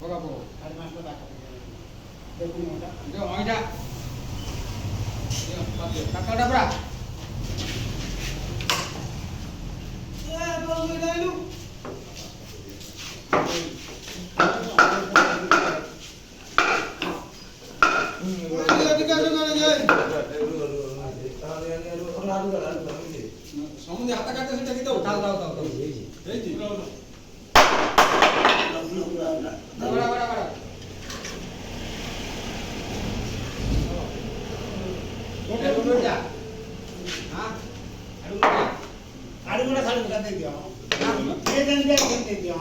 ପକା ପକା ସାଢ଼େ 5 ଟଙ୍କା ଦେଖୁନି ଓଟା ଦିଅ ଅଇଁଠା ଦିଅ କାକଡ଼ା ପୁରା ସମୁଦ୍ର ହାତ କାଟେ ସେଟା କି ଦଉ ଥାଉ ଥାଉ ଥାଉ ହେଇଛି ବड़ा बड़ा बड़ा गोटे जा हां आड़ू गुड़ा साड़ू का दे दियो ये दिन दे दियो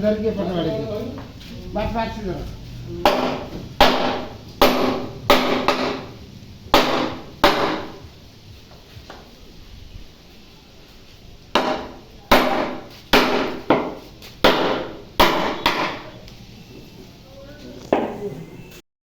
धर के पटवाड़ी बात बात से